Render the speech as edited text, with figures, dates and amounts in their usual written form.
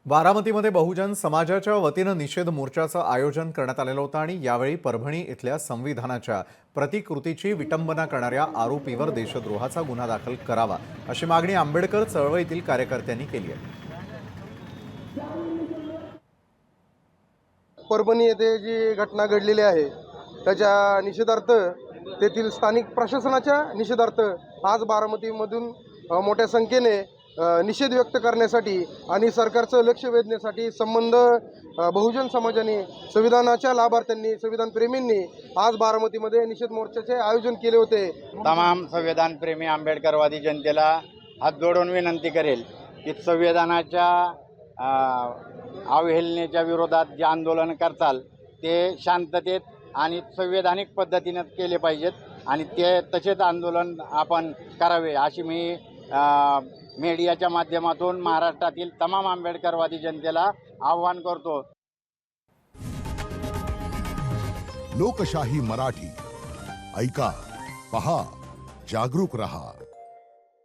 बारामतीमध्ये बहुजन समाजाच्या वतीनं निषेध मोर्चाचं आयोजन करण्यात आलेलं होतं आणि यावेळी परभणी इथल्या संविधानाच्या प्रतिकृतीची विटंबना करणाऱ्या आरोपीवर देशद्रोहाचा गुन्हा दाखल करावा अशी मागणी आंबेडकर चळवळीतील कार्यकर्त्यांनी केली आहे। परभणी येथे जी घटना घडलेली आहे त्याच्या निषेधार्थ तेथील स्थानिक प्रशासनाच्या निषेधार्थ आज बारामतीमधून मोठ्या संख्येने निषेध व्यक्त करण्यासाठी आणि सरकारचं लक्ष वेधण्यासाठी संबंध बहुजन समाजाने संविधानाच्या लाभार्थ्यांनी संविधान प्रेमींनी आज बारामतीमध्ये निषेध मोर्चाचे आयोजन केले होते। तमाम संविधान प्रेमी आंबेडकरवादी जनतेला हात जोडून विनंती करेल की संविधानाच्या अवहेलनेच्या विरोधात जे आंदोलन करताल ते शांततेत आणि संवैधानिक पद्धतीने केले पाहिजेत आणि ते तसेच आंदोलन आपण करावे अशी मी मीडियाच्या माध्यमातून महाराष्ट्रातील तमाम आंबेडकरवादी जनतेला आव्हान करतो। लोकशाही मराठी ऐका, पहा, जागरूक रहा।